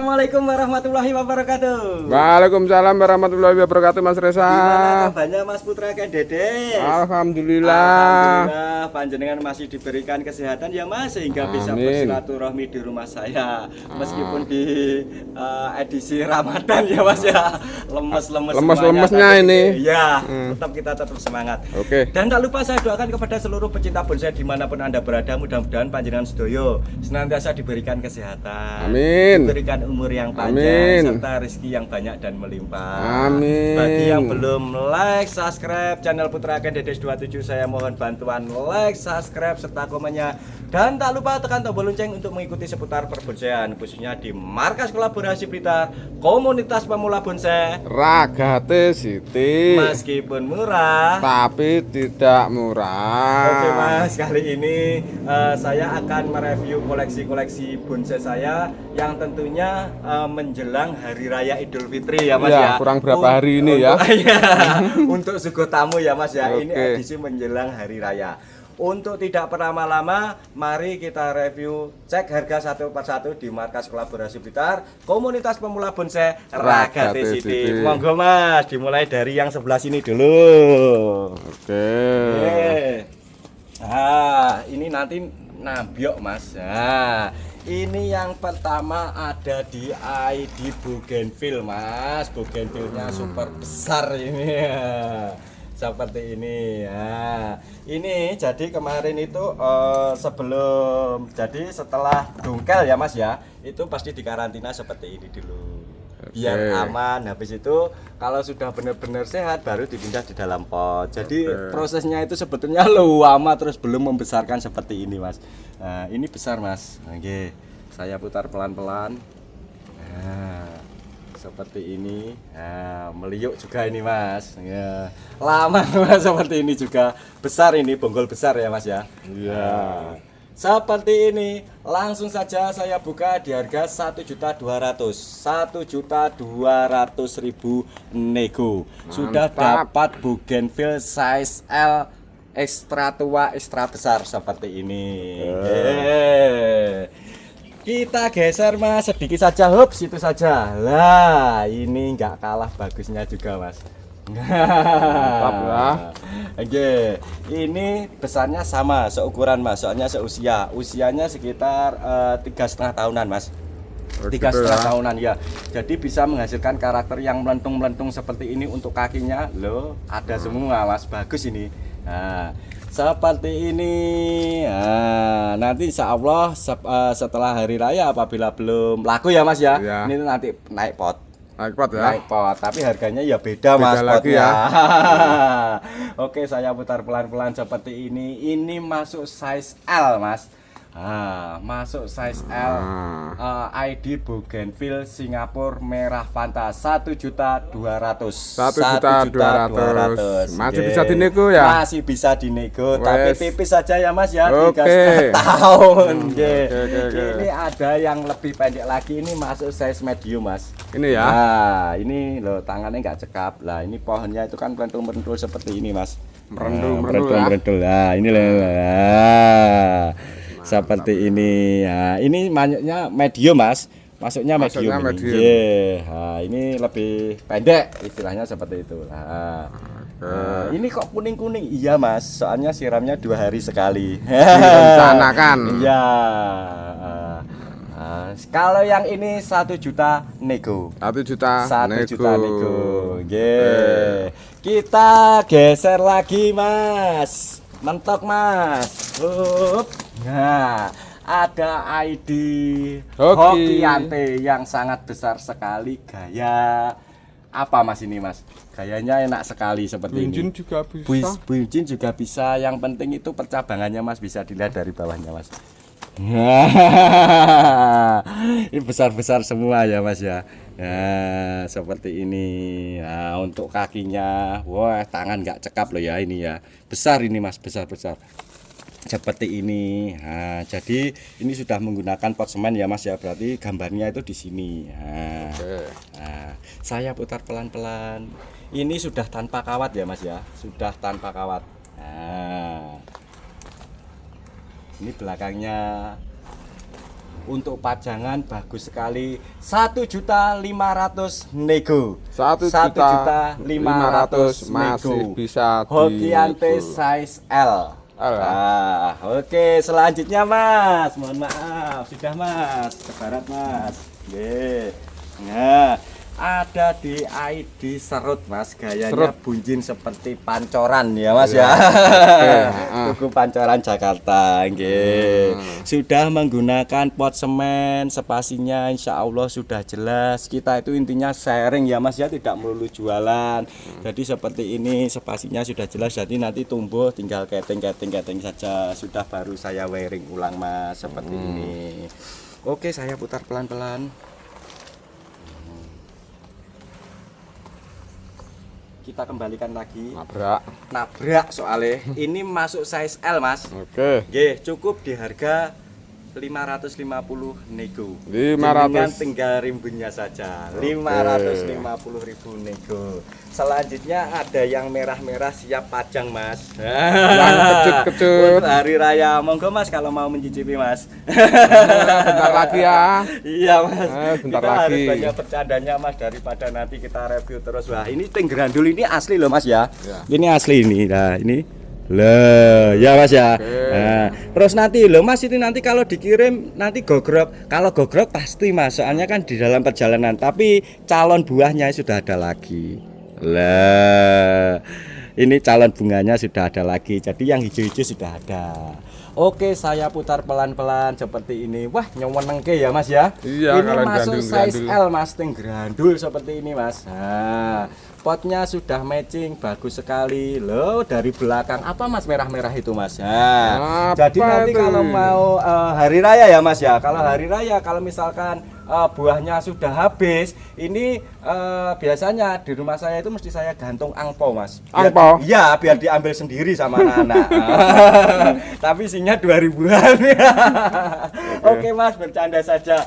Assalamualaikum warahmatullahi wabarakatuh. Waalaikumsalam warahmatullahi wabarakatuh, Mas Reza. Gimana kabarnya Mas Putra Ken Dedes? Alhamdulillah. Panjenengan masih diberikan kesehatan ya Mas, sehingga bisa Amin. bersilaturahmi di rumah saya. Meskipun di edisi Ramadan ya Mas ya, Lemes-lemesnya ini. Ya, tetap semangat. Oke. Dan tak lupa saya doakan kepada seluruh pecinta bonsai dimanapun Anda berada, mudah-mudahan panjenengan sedoyo senantiasa diberikan kesehatan. Amin. Diberikan umur yang panjang, Amin. serta rezeki yang banyak dan melimpah. Amin. Bagi yang belum like, subscribe channel Putra Ken Dedes 27, saya mohon bantuan like, subscribe, serta komennya. Dan tak lupa tekan tombol lonceng untuk mengikuti seputar perbonsaian, khususnya di Markas Kolaborasi Blitar, komunitas pemula bonsai. Ragate Siti. Meskipun murah, Tapi tidak murah. oke Mas, kali ini saya akan mereview koleksi-koleksi bonsai saya yang tentunya menjelang Hari Raya Idul Fitri ya Mas Ya, ya. kurang berapa hari ini ya. Iya, untuk suguh tamu ya Mas ya. Ini Oke. edisi menjelang Hari Raya. Untuk tidak berlama-lama, mari kita review, cek harga satu persatu di Markas Kolaborasi Blitar, komunitas pemula bonsai Ragate Siti. Monggo Mas, dimulai dari yang sebelah sini dulu. Oke. Nah, ini nanti nabiok Mas. Nah, ini yang pertama ada di ID Bougainville Mas. Bougainville-nya super besar ini. Seperti ini ya. Ini jadi kemarin itu setelah dungkel ya Mas ya, itu pasti dikarantina seperti ini dulu. Biar Oke. aman. Habis itu kalau sudah benar-benar sehat baru dipindah di dalam pot. Jadi prosesnya itu sebetulnya lama, terus belum membesarkan seperti ini Mas. Nah, ini besar Mas. Oke. Saya putar pelan-pelan. Nah, seperti ini. Nah, meliuk juga ini Mas. Ya, lama Mas, seperti ini juga. Besar ini, bonggol besar ya Mas ya. Iya. Seperti ini, langsung saja saya buka di harga 1.200.000. 1.200.000 nego. Sudah Mantap. dapat Bougainville size L ekstra tua, ekstra besar seperti ini. Kita geser Mas, sedikit saja, hups, itu saja. Lah, ini nggak kalah bagusnya juga Mas. Mantap ya. Oke, ini besarnya sama seukuran Mas, soalnya usianya sekitar 3,5 tahunan Mas. Oh, 3,5 gitu ya. tahunan ya. Jadi bisa menghasilkan karakter yang melentung-melentung seperti ini. Untuk kakinya loh ada semua Mas, bagus ini. Nah, seperti ini. Nah, nanti insya Allah setelah hari raya apabila belum laku ya Mas ya, Iya. ini nanti naik pot. Naik pot ya. Naik pot, tapi harganya ya beda Mas lagi potnya. ya. Oke, saya putar pelan-pelan seperti ini. Ini masuk size L Mas. Masuk size L. ID Bougainville Singapura merah Fanta 1.200.000. 1.200.000. Masih Oke. bisa dinego ya? Masih bisa dinego, Wes. tapi tipis saja ya Mas ya. Oke. 3,5 tahun. Oke. Oke. Ini ada yang lebih pendek lagi, ini masuk size medium Mas. Ini ya. Nah, ini loh tangannya nggak cekap. Lah, ini pohonnya itu kan merentul-merentul seperti ini Mas. Merentul-merentul ya. Lah, ini lah. Seperti ini. Nah, ini manyuknya medium Mas. Masuknya medium. Masuknya Ini. medium. Nah, ini lebih pendek istilahnya seperti itu. Nah, ini kok kuning-kuning? Iya Mas, soalnya siramnya 2 hari sekali. Direncanakan. Iya. Kalau yang ini 1 juta nego. 1 juta 1 juta nego. Oke. Kita geser lagi Mas. Mentok Mas. Nah, ada ID Hokiante yang sangat besar sekali. Gaya apa Mas ini Mas? Gayanya enak sekali seperti Buncin ini. juga bisa. Buncin juga bisa. Yang penting itu percabangannya Mas, bisa dilihat dari bawahnya Mas. Ini besar-besar semua ya Mas ya. Nah, seperti ini. Nah, untuk kakinya, wah, tangan nggak cekap loh ya ini ya. Besar ini Mas, besar-besar. Seperti ini. Nah, jadi ini sudah menggunakan pot semen ya Mas ya. Berarti gambarnya itu di sini. Nah, saya putar pelan-pelan. Ini sudah tanpa kawat ya Mas ya. Sudah tanpa kawat. Nah, ini belakangnya. untuk pajangan bagus sekali. 1.500.000 nego. 1.500.000 masih nego. bisa Hokiante size L. Nah, oke, selanjutnya Mas. Mohon maaf, sudah Mas, ke barat Mas. Oke. Nah, ada di ID serut Mas, gayanya Serut. bunjin seperti pancoran ya Mas ya. Tugu pancoran Jakarta, nggih. Sudah menggunakan pot semen, spasinya insya Allah sudah jelas. Kita itu intinya sharing ya Mas ya, tidak melulu jualan. Jadi seperti ini, spasinya sudah jelas. Jadi nanti tumbuh tinggal keting saja. Sudah baru saya wiring ulang Mas, seperti ini. Oke, saya putar pelan-pelan. Kita kembalikan lagi. Nabrak soalnya. Ini masuk size L Mas. Oke. Nggih, cukup di harga 550 nego. 500. Jenengan tinggal rimbunnya saja. 550.000 nego. Selanjutnya ada yang merah-merah siap pajang Mas. Yang kecut-kecut. Untuk hari raya, monggo Mas kalau mau mencicipi Mas. Bentar lagi ya. Iya Mas. Bentar kita lagi. harus banyak bercandanya Mas daripada nanti kita review terus. Wah, ini ting grandul ini asli loh Mas ya. Ya. Ini asli ini. Nah, ini loh, ya Mas ya. Nah, terus nanti loh Mas itu nanti kalau dikirim nanti gogrok. Kalau gogrok pasti Mas, soalnya kan di dalam perjalanan. Tapi calon buahnya sudah ada lagi. Lah, ini calon bunganya sudah ada lagi. Jadi yang hijau-hijau sudah ada. Oke, saya putar pelan-pelan seperti ini. Wah, nyewenengke ya Mas ya. Iya, ini kalau masuk size gandul-gandul. L Mas, ting grandul seperti ini Mas. Nah, potnya sudah matching, bagus sekali. Loh, dari belakang apa Mas merah-merah itu Mas? Nah, Apa jadi nanti itu? kalau mau hari raya ya Mas ya. Kalau hari raya kalau misalkan buahnya sudah habis, ini biasanya di rumah saya itu mesti saya gantung angpau Mas. Angpau? Iya, biar diambil sendiri sama anak-anak. Tapi isinya 2000-an. Oke Mas, bercanda saja.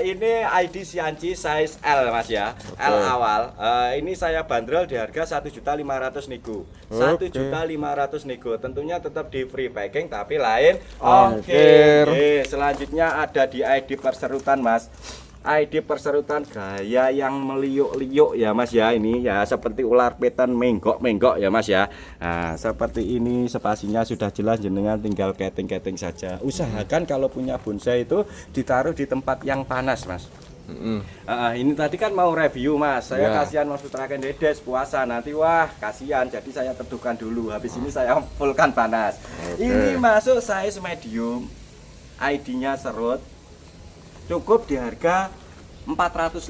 Ini ID Sianci size L Mas ya. L awal. Ini saya bandrol di harga 1.500.000 nego. 1.500.000 nego. Tentunya tetap di free packing tapi lain Ongkir. Oke, selanjutnya ada di ID perserutan Mas. ID perserutan gaya yang meliuk-liuk ya Mas ya, ini ya seperti ular petan menggok-menggok ya Mas ya. Nah, seperti ini spasinya sudah jelas, jenengan tinggal keting-keting saja. Usahakan kalau punya bonsai itu ditaruh di tempat yang panas Mas. Ini tadi kan mau review Mas, saya kasihan Mas Putraken Dedes puasa nanti, wah kasihan, jadi saya teduhkan dulu, habis ini saya fullkan panas. Ini masuk size medium, ID-nya serut, cukup di harga 450.000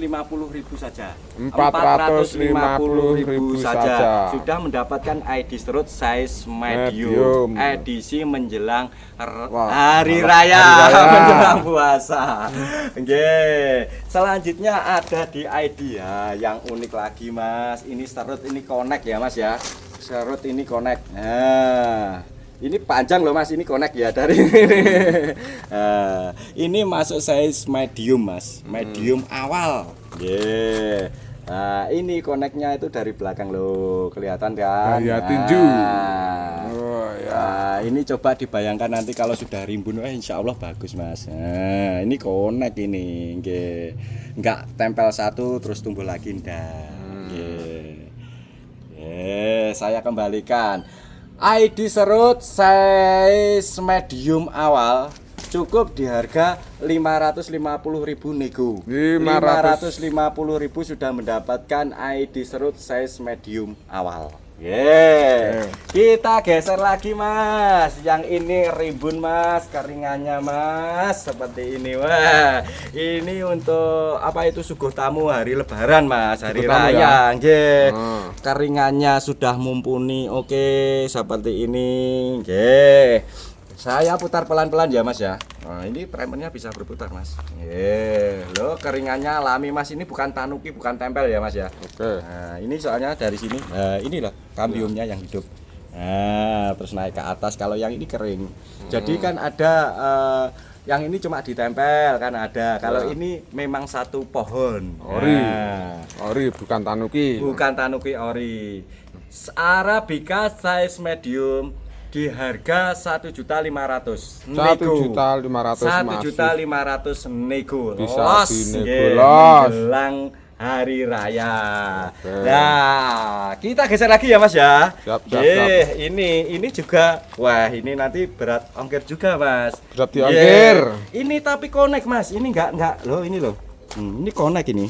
saja. 450.000 saja. Sudah mendapatkan ID serut size medium. Edisi menjelang hari raya, menjelang puasa. Oke. Selanjutnya ada di ID ya, yang unik lagi Mas. Ini serut ini connect ya Mas ya. Serut ini connect. Nah, ini panjang loh Mas, ini connect ya dari ini. Ini masuk size medium Mas, medium awal. Nah, ini connectnya itu dari belakang loh, kelihatan kan? Gaya tinju. Nah, ini coba dibayangkan nanti kalau sudah rimbun, insya Allah bagus Mas. Nah, ini connect ini, nggak tempel satu terus tumbuh lagi ndak. Saya kembalikan. ID serut size medium awal cukup di harga 550.000 nego. 550.000 sudah mendapatkan ID serut size medium awal. Kita geser lagi Mas. Yang ini rimbun Mas, keringannya Mas seperti ini. Wah, ini untuk apa itu suguh tamu hari lebaran Mas, hari raya. Ya? Keringannya sudah mumpuni. Oke, seperti ini. Saya putar pelan-pelan ya Mas ya. Nah, ini primernya bisa berputar Mas. Loh, keringannya alami Mas, ini bukan tanuki, bukan tempel ya Mas ya. Nah, ini soalnya dari sini. Nah, ini loh kambiumnya yang hidup. Nah, terus naik ke atas. Kalau yang ini kering. Jadi kan ada yang ini cuma ditempel kan ada. Kalau ini memang satu pohon. Ori bukan tanuki. Bukan tanuki ori. Arabica size medium. di harga 1.500.000 1.500.000 1.500.000 nego. Bisa Los, dinego, nggih, los. menjelang hari raya. Oke. Nah, kita geser lagi ya Mas ya. Siap. Ini juga, wah ini nanti berat ongkir juga Mas. Berat diongkir. Ini tapi connect Mas, ini enggak loh, ini loh. Ini connect ini.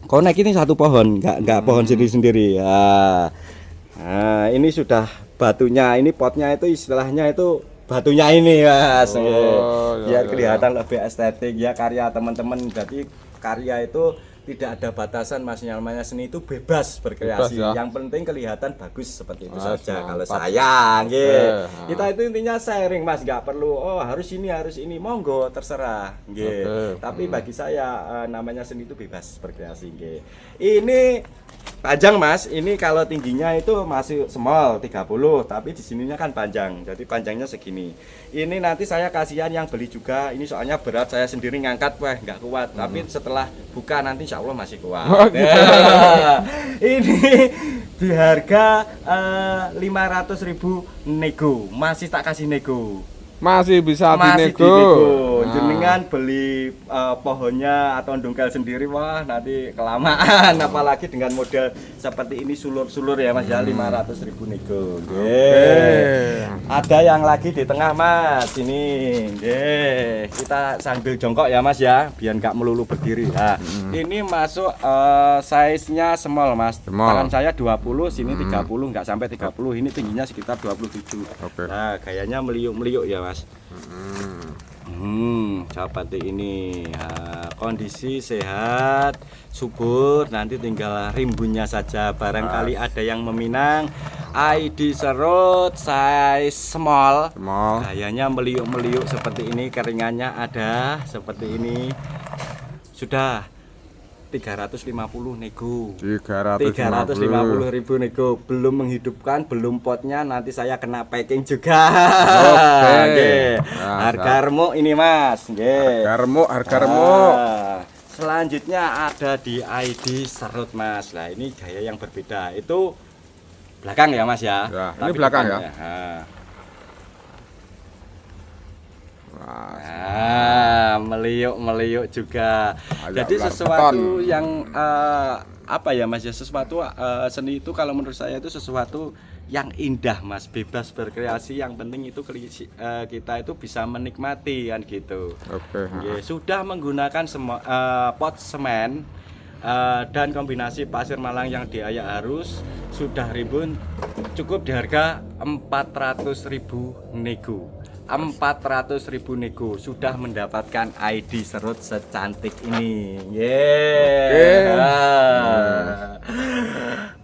Connect ini satu pohon, enggak pohon sendiri-sendiri. Nah, ini sudah batunya, ini potnya itu istilahnya itu batunya ini Mas. Biar kelihatan lebih estetik ya karya teman-teman. Jadi karya itu tidak ada batasan Mas, namanya seni itu bebas berkreasi. Bebas, ya. Yang penting kelihatan bagus seperti itu Mas, saja. mantap. Kalau saya, nggih. Oke, Kita itu intinya sharing Mas, nggak perlu harus ini, monggo terserah, nggih. Oke. Tapi bagi saya namanya seni itu bebas berkreasi, nggih. Ini panjang Mas, ini kalau tingginya itu masih small 30, tapi di sininya kan panjang. Jadi panjangnya segini. Ini nanti saya kasihan yang beli juga. Ini soalnya berat, saya sendiri ngangkat wah nggak kuat. Tapi setelah buka nanti insya Allah masih kuat. Oh, gitu. Ini di harga 500.000 nego. Masih tak kasih nego. Masih bisa Masih dinego. dinego. Nah. Jenengan beli pohonnya atau dongkel sendiri, wah nanti kelamaan. Apalagi dengan model seperti ini sulur-sulur ya Mas ya, 500.000 nego. Nggih. Ada yang lagi di tengah Mas, ini nggih. Kita sambil jongkok ya Mas ya, biar nggak melulu berdiri. Nah, ini masuk size-nya small Mas. Small. Tangan saya 20, sini 30, nggak sampai 30. Ini tingginya sekitar 27. Oke. Nah, gayanya meliuk-meliuk ya Mas. Seperti ini. Nah, kondisi sehat, subur. Nanti tinggal rimbunnya saja. Barangkali ada yang meminang. ID serut size small. Gayanya meliuk-meliuk seperti ini. Keringannya ada seperti ini. Sudah 350 nego. 350.000 nego. Belum menghidupkan, belum potnya, nanti saya kena packing juga. Oke. Nah, Harga remuk ini Mas. Harga remuk. Selanjutnya ada di ID serut Mas. Nah, ini gaya yang berbeda. Itu belakang ya Mas ya. Ya, ini Tapi belakang depan ya. Meliuk-meliuk juga. Agak Jadi ular sesuatu beton. yang apa ya Mas ya, sesuatu seni itu kalau menurut saya itu sesuatu yang indah Mas, bebas berkreasi, yang penting itu kita itu bisa menikmati kan gitu. Oke. Sudah menggunakan pot semen dan kombinasi pasir malang yang diayak harus, sudah rimbun, cukup di harga 400.000 nego. 400.000 nego sudah mendapatkan ID serut secantik ini.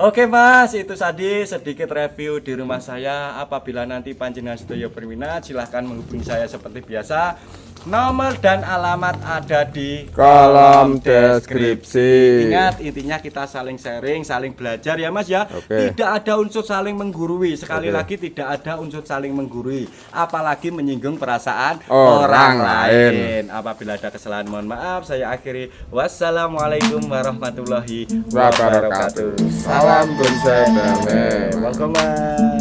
Oke Mas, itu tadi sedikit review di rumah saya. Apabila nanti panjenengan sedaya berminat, silahkan menghubungi saya seperti biasa. Nomor dan alamat ada di Kolom deskripsi. Ingat, intinya kita saling sharing, saling belajar ya Mas ya. Oke. Tidak ada unsur saling menggurui. Sekali Oke. lagi tidak ada unsur saling menggurui, apalagi menyinggung perasaan Orang lain. Apabila ada kesalahan mohon maaf. Saya akhiri. Wassalamualaikum warahmatullahi Wabarakatuh. Salam bersama. Welcome Mas.